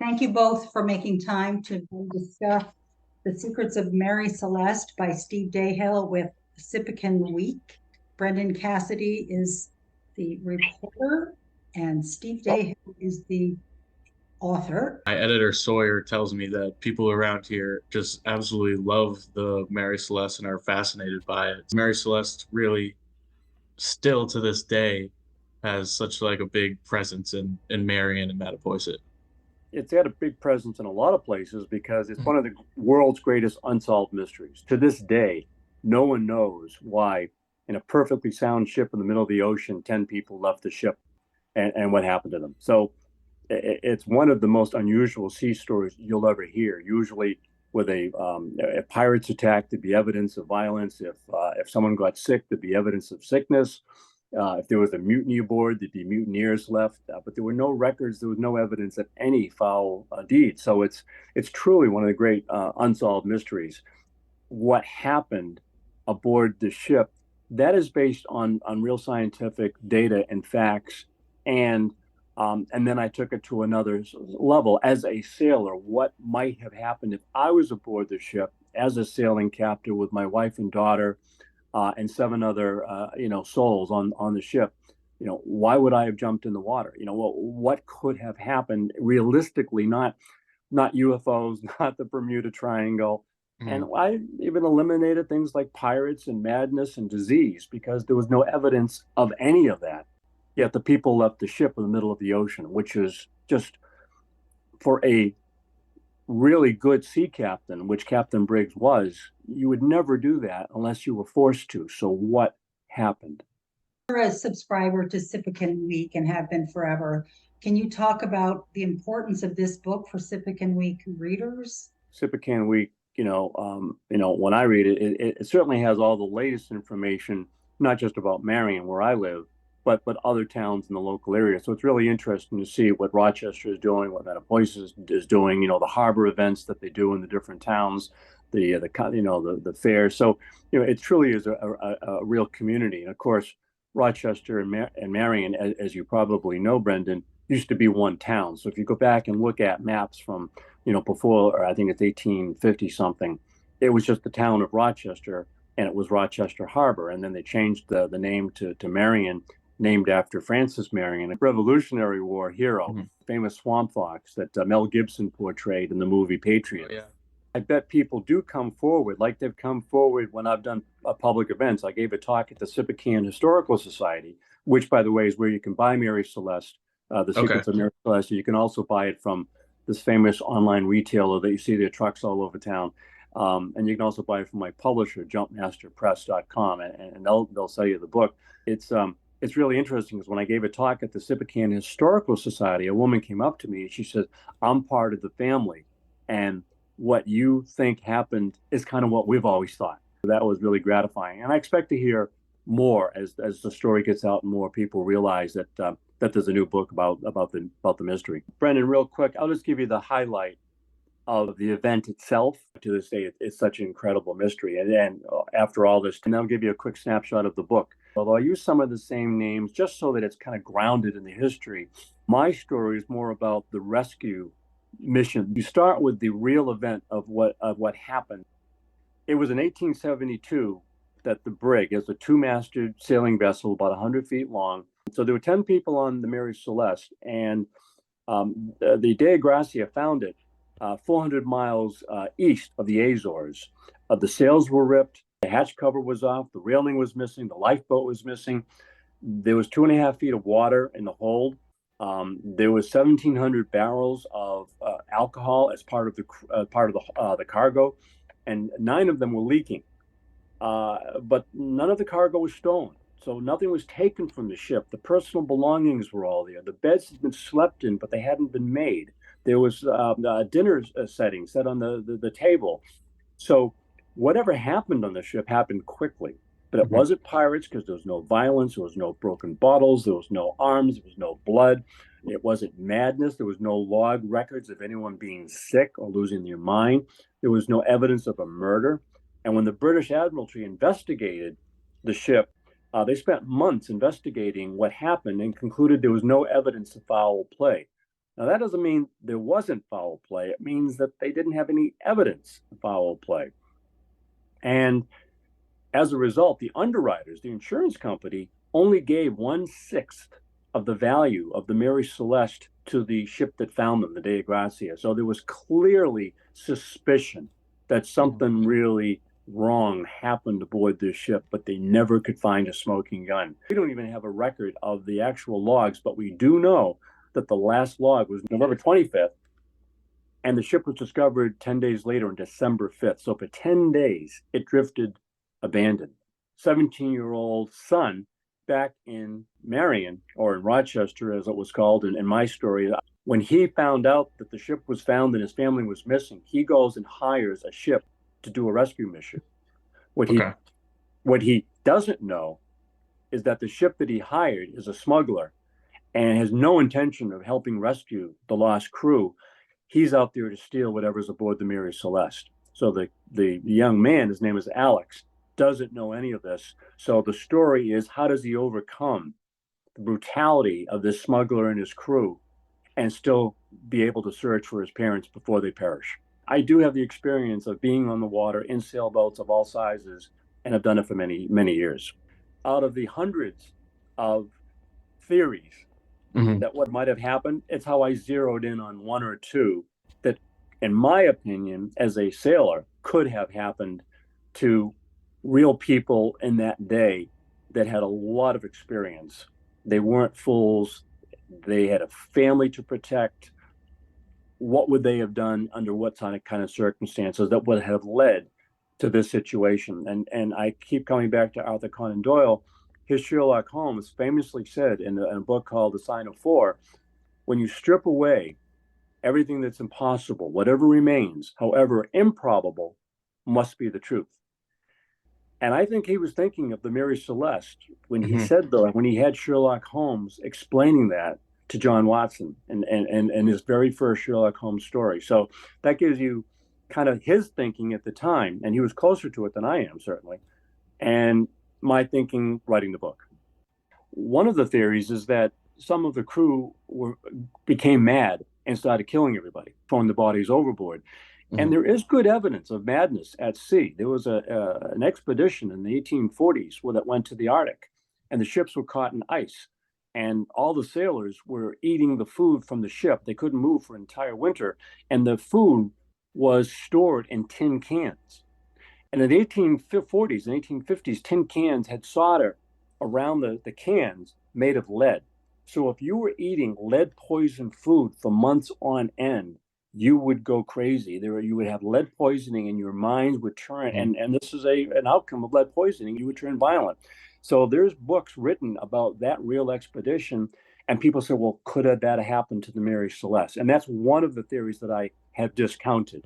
Thank you both for making time to discuss The Secrets of Mary Celeste by Steve Dahill with Sippican Week. Brendan Cassidy is the reporter, and Steve Dahill is the author. My editor Sawyer tells me that people around here just absolutely love the Mary Celeste and are fascinated by it. Mary Celeste really still to this day has such like a big presence in Marion and Mattapoisett. It's had a big presence in a lot of places because it's one of the world's greatest unsolved mysteries. To this day, no one knows why, in a perfectly sound ship in the middle of the ocean, 10 people left the ship and what happened to them. So it's one of the most unusual sea stories you'll ever hear. Usually, with a pirate's attack, there'd be evidence of violence. If someone got sick, there'd be evidence of sickness. If there was a mutiny aboard, there'd be mutineers left, but there were no records. There was no evidence of any foul deed. So it's truly one of the great unsolved mysteries. What happened aboard the ship, that is based on real scientific data and facts, and then I took it to another level as a sailor. What might have happened if I was aboard the ship as a sailing captain with my wife and daughter? And seven other, souls on the ship. Why would I have jumped in the water? What could have happened realistically? Not UFOs, not the Bermuda Triangle. And I even eliminated things like pirates and madness and disease because there was no evidence of any of that. Yet the people left the ship in the middle of the ocean, which is just, for a really good sea captain, which Captain Briggs was, you would never do that unless you were forced to. So what happened? You're a subscriber to Sippican Week and have been forever. Can you talk about the importance of this book for Sippican Week readers? Sippican Week, when I read it, it certainly has all the latest information, not just about Marion, where I live, but other towns in the local area. So it's really interesting to see what Rochester is doing, what Mattapoisett is doing. The harbor events that they do in the different towns, the fair. So it truly is a real community. And of course, Rochester and Marion, as you probably know, Brendan, used to be one town. So if you go back and look at maps from before, or I think it's 1850 something, it was just the town of Rochester, and it was Rochester Harbor. And then they changed the name to Marion, named after Francis Marion, a Revolutionary War hero, famous swamp fox that Mel Gibson portrayed in the movie Patriot. Oh, yeah. I bet people do come forward, like they've come forward when I've done public events. I gave a talk at the Sippican Historical Society, which, by the way, is where you can buy Mary Celeste, The Secrets of Mary Celeste. You can also buy it from this famous online retailer that you see their trucks all over town. And you can also buy it from my publisher, jumpmasterpress.com, and they'll sell you the book. It's really interesting because when I gave a talk at the Sippican Historical Society, a woman came up to me and she said, "I'm part of the family. And what you think happened is kind of what we've always thought." That was really gratifying. And I expect to hear more as the story gets out and more people realize that there's a new book about the mystery. Brendan, real quick, I'll just give you the highlight of the event itself. To this day, it's such an incredible mystery. And then after all this, and I'll give you a quick snapshot of the book. Although I use some of the same names just so that it's kind of grounded in the history, my story is more about the rescue mission. You start with the real event of what happened. It was in 1872 that the brig, is a two-masted sailing vessel about 100 feet long. So there were 10 people on the Mary Celeste, and the Dei Gracia found it 400 miles east of the Azores. The sails were ripped, the hatch cover was off, the railing was missing, the lifeboat was missing. There was 2.5 feet of water in the hold. There was 1,700 barrels of alcohol as part of the cargo, and 9 of them were leaking. But none of the cargo was stolen, so nothing was taken from the ship. The personal belongings were all there. The beds had been slept in, but they hadn't been made. There was a dinner setting set on the table. So whatever happened on the ship happened quickly. But it wasn't pirates because there was no violence, there was no broken bottles, there was no arms, there was no blood. It wasn't madness. There was no log records of anyone being sick or losing their mind. There was no evidence of a murder. And when the British Admiralty investigated the ship, they spent months investigating what happened and concluded there was no evidence of foul play. Now, that doesn't mean there wasn't foul play. It means that they didn't have any evidence of foul play. And as a result, the underwriters, the insurance company, only gave 1/6 of the value of the Mary Celeste to the ship that found them, the Dei Gracia. So there was clearly suspicion that something really wrong happened aboard this ship, but they never could find a smoking gun. We don't even have a record of the actual logs, but we do know that the last log was November 25th, and the ship was discovered 10 days later on December 5th. So for 10 days, it drifted abandoned. 17-year-old son back in Marion, or in Rochester, as it was called in my story, when he found out that the ship was found and his family was missing, he goes and hires a ship to do a rescue mission. What he doesn't know is that the ship that he hired is a smuggler and has no intention of helping rescue the lost crew. He's out there to steal whatever's aboard the Mary Celeste. So the young man, his name is Alex, doesn't know any of this. So the story is, how does he overcome the brutality of this smuggler and his crew and still be able to search for his parents before they perish? I do have the experience of being on the water in sailboats of all sizes, and I've done it for many, many years. Out of the hundreds of theories that what might have happened, it's how I zeroed in on one or two that, in my opinion, as a sailor, could have happened to real people in that day that had a lot of experience. They weren't fools. They had a family to protect. What would they have done under what kind of circumstances that would have led to this situation? And I keep coming back to Arthur Conan Doyle. His Sherlock Holmes famously said in a book called The Sign of Four, when you strip away everything that's impossible, whatever remains, however improbable, must be the truth. And I think he was thinking of the Mary Celeste when he said, though, when he had Sherlock Holmes explaining that to John Watson and his very first Sherlock Holmes story. So that gives you kind of his thinking at the time, and he was closer to it than I am, certainly, and my thinking writing the book. One of the theories is that some of the crew became mad and started killing everybody, throwing the bodies overboard. And there is good evidence of madness at sea. There was an expedition in the 1840s that went to the Arctic, and the ships were caught in ice. And all the sailors were eating the food from the ship. They couldn't move for an entire winter. And the food was stored in tin cans. And in the 1840s and 1850s, tin cans had solder around the cans made of lead. So if you were eating lead-poisoned food for months on end, you would go crazy. You would have lead poisoning, and your minds would turn. And this is an outcome of lead poisoning. You would turn violent. So there's books written about that real expedition, and people say, well, could that have happened to the Mary Celeste? And that's one of the theories that I have discounted.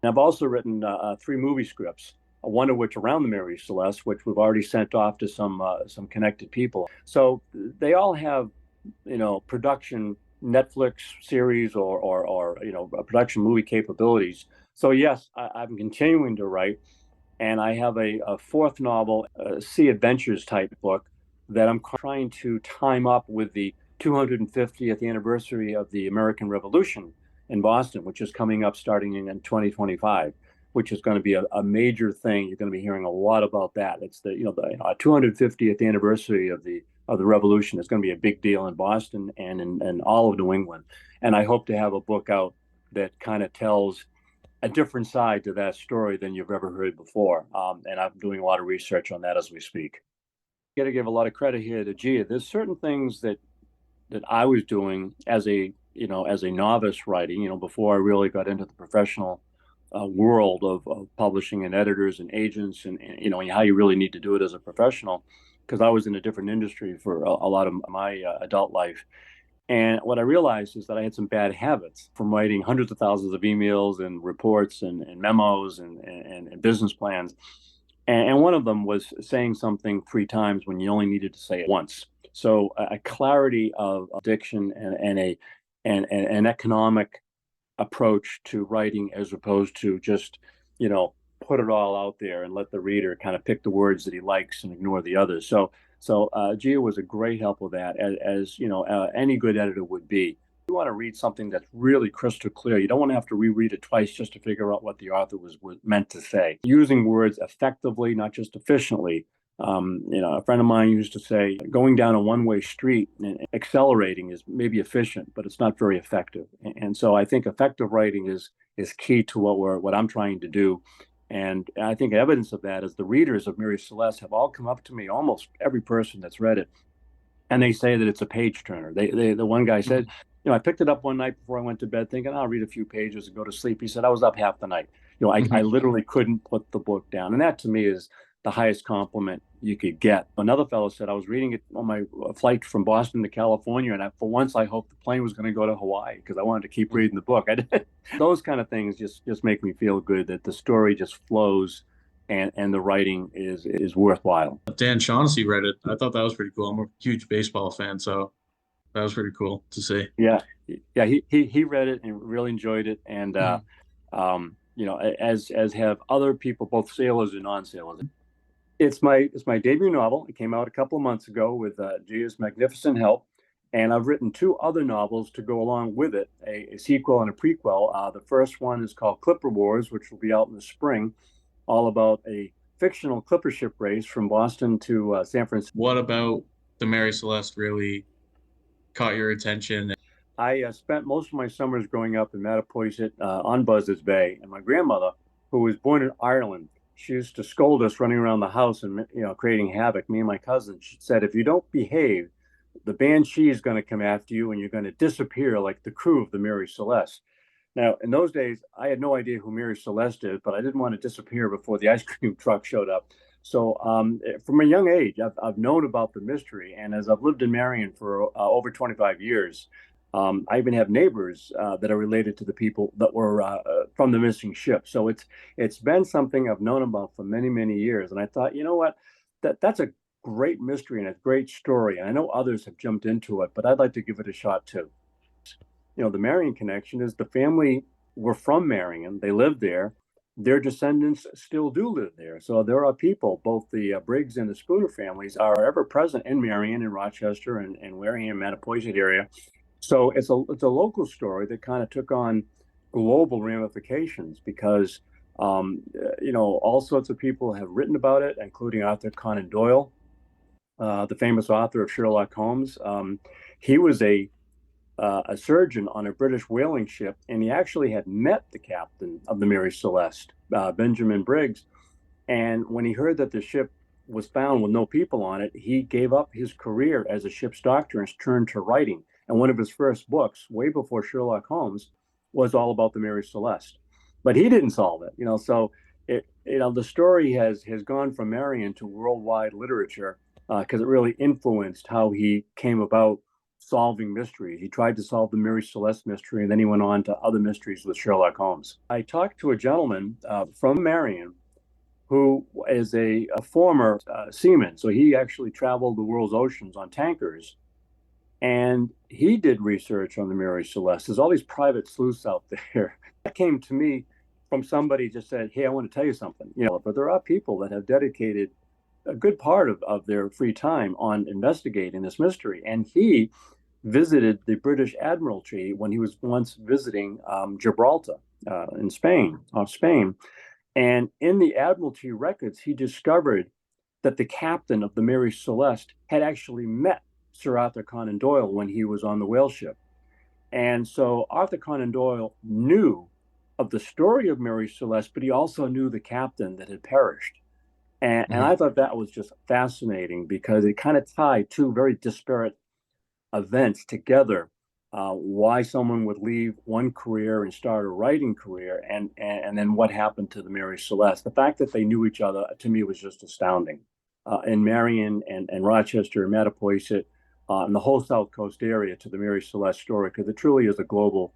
And I've also written 3 movie scripts, one of which around the Mary Celeste, which we've already sent off to some connected people. So they all have, production Netflix series or production movie capabilities. So yes, I'm continuing to write, and I have a 4th novel, a sea adventures type book that I'm trying to time up with the 250th anniversary of the American Revolution in Boston, which is coming up starting in 2025, which is going to be a major thing. You're going to be hearing a lot about that. It's the 250th anniversary of the revolution. Is going to be a big deal in Boston and in all of New England. And I hope to have a book out that kind of tells a different side to that story than you've ever heard before. And I'm doing a lot of research on that as we speak. Got to give a lot of credit here to Ghia. There's certain things that I was doing as a novice writing, before I really got into the professional world of publishing and editors and agents and how you really need to do it as a professional, because I was in a different industry for a lot of my adult life. And what I realized is that I had some bad habits from writing hundreds of thousands of emails and reports and memos and business plans. And one of them was saying something 3 times when you only needed to say it once. So a clarity of diction and an economic approach to writing, as opposed to just, put it all out there and let the reader kind of pick the words that he likes and ignore the others. So Ghia was a great help with that, as any good editor would be. want to read something that's really crystal clear. You don't want to have to reread it twice just to figure out what the author was meant to say. Using words effectively, not just efficiently. A friend of mine used to say, going down a one-way street and accelerating is maybe efficient, but it's not very effective. And so I think effective writing is key to what I'm trying to do. And I think evidence of that is the readers of Mary Celeste have all come up to me, almost every person that's read it, and they say that it's a page turner. The one guy said, I picked it up one night before I went to bed thinking, I'll read a few pages and go to sleep. He said, I was up half the night. I literally couldn't put the book down. And that to me is the highest compliment you could get. Another fellow said, I was reading it on my flight from Boston to California, and for once I hoped the plane was going to go to Hawaii because I wanted to keep reading the book. Those kind of things just make me feel good that the story just flows and the writing is worthwhile. Dan Shaughnessy read it. I thought that was pretty cool. I'm a huge baseball fan, so that was pretty cool to see. Yeah, he read it and really enjoyed it, and as have other people, both sailors and non-sailors. It's my debut novel. It came out a couple of months ago with Ghia's magnificent help, and I've written 2 other novels to go along with it, a sequel and a prequel. The first one is called Clipper Wars, which will be out in the spring, all about a fictional clipper ship race from Boston to San Francisco. What about the Mary Celeste really caught your attention? I spent most of my summers growing up in Mattapoisett on Buzzards Bay, and my grandmother, who was born in Ireland, she used to scold us running around the house and creating havoc. Me and my cousin, she said, if you don't behave, the banshee is going to come after you and you're going to disappear like the crew of the Mary Celeste. Now, in those days, I had no idea who Mary Celeste is, but I didn't want to disappear before the ice cream truck showed up. So from a young age, I've known about the mystery. And as I've lived in Marion for over 25 years, I even have neighbors that are related to the people that were from the missing ship. So it's been something I've known about for many, many years. And I thought, you know what, that's a great mystery and a great story. And I know others have jumped into it, but I'd like to give it a shot too. The Marion connection is the family were from Marion. They lived there. Their descendants still do live there. So there are people, both the Briggs and the Spooner families are ever present in Marion and Rochester and Wareham, Mattapoisett area. So it's a local story that kind of took on global ramifications because, all sorts of people have written about it, including Arthur Conan Doyle, the famous author of Sherlock Holmes. He was a surgeon on a British whaling ship, and he actually had met the captain of the Mary Celeste, Benjamin Briggs. And when he heard that the ship was found with no people on it, he gave up his career as a ship's doctor and turned to writing. And one of his first books, way before Sherlock Holmes, was all about the Mary Celeste. But he didn't solve it, So the story has gone from Marion to worldwide literature because it really influenced how he came about solving mysteries. He tried to solve the Mary Celeste mystery, and then he went on to other mysteries with Sherlock Holmes. I talked to a gentleman from Marion who is a former seaman. So he actually traveled the world's oceans on tankers. And he did research on the Mary Celeste. There's all these private sleuths out there. That came to me from somebody just said, hey, I want to tell you something. But there are people that have dedicated a good part of their free time on investigating this mystery. And he visited the British Admiralty when he was once visiting Gibraltar in Spain, off Spain. And in the Admiralty records, he discovered that the captain of the Mary Celeste had actually met Sir Arthur Conan Doyle when he was on the whale ship. And so Arthur Conan Doyle knew of the story of Mary Celeste, but he also knew the captain that had perished. And I thought that was just fascinating because it kind of tied 2 very disparate events together, why someone would leave one career and start a writing career, and then what happened to the Mary Celeste. The fact that they knew each other, to me, was just astounding. In Marion and Rochester and Mattapoisett, and the whole South Coast area to the Mary Celeste story, because it truly is a global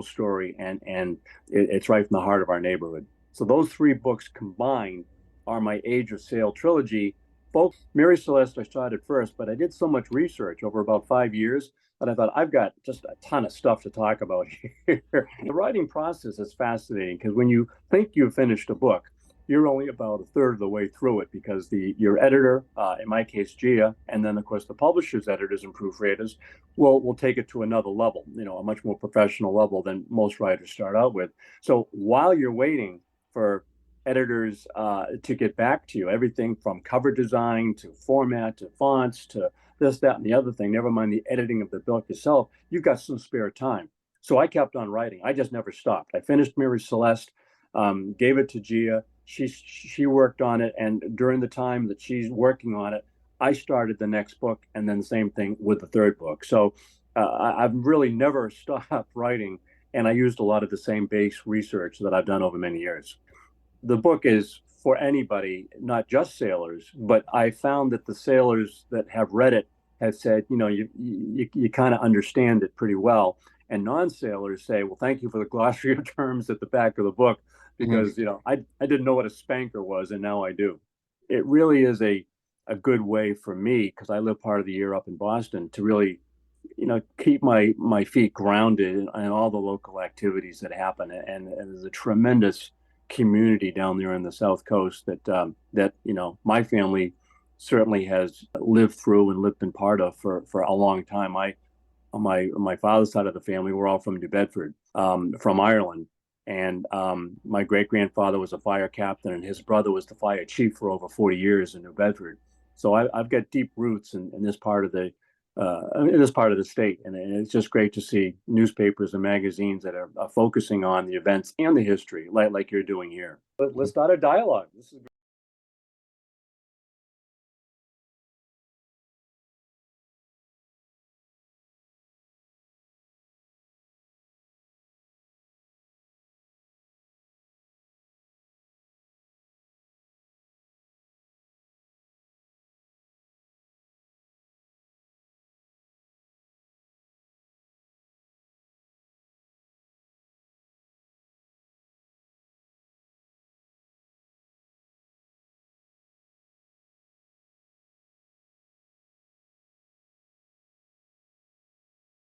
story, and it's right from the heart of our neighborhood. So those 3 books combined are my Age of Sail trilogy. Both Mary Celeste I started first, but I did so much research over about 5 years that I thought I've got just a ton of stuff to talk about here. The writing process is fascinating because when you think you've finished a book, you're only about a third of the way through it because your editor, in my case, Ghia, and then of course the publisher's editors and proofreaders will take it to another level, a much more professional level than most writers start out with. So while you're waiting for editors to get back to you, everything from cover design to format to fonts to this, that, and the other thing, never mind the editing of the book itself, you've got some spare time. So I kept on writing. I just never stopped. I finished Mary Celeste, gave it to Ghia. She worked on it, and during the time that she's working on it, I started the next book, and then the same thing with the third book. So I've really never stopped writing, and I used a lot of the same base research that I've done over many years. The book is for anybody, not just sailors, but I found that the sailors that have read it have said, you kind of understand it pretty well. And non-sailors say, well, thank you for the glossary of terms at the back of the book, because, I didn't know what a spanker was, and now I do. It really is a good way for me, because I live part of the year up in Boston, to really, keep my feet grounded in all the local activities that happen. And there's a tremendous community down there in the South Coast that my family certainly has lived through and been part of for a long time. On my father's side of the family, we're all from New Bedford, from Ireland. And my great-grandfather was a fire captain, and his brother was the fire chief for over 40 years in New Bedford. So I've got deep roots in this part of the state, and it's just great to see newspapers and magazines that are focusing on the events and the history, like you're doing here. Let's start a dialogue. This is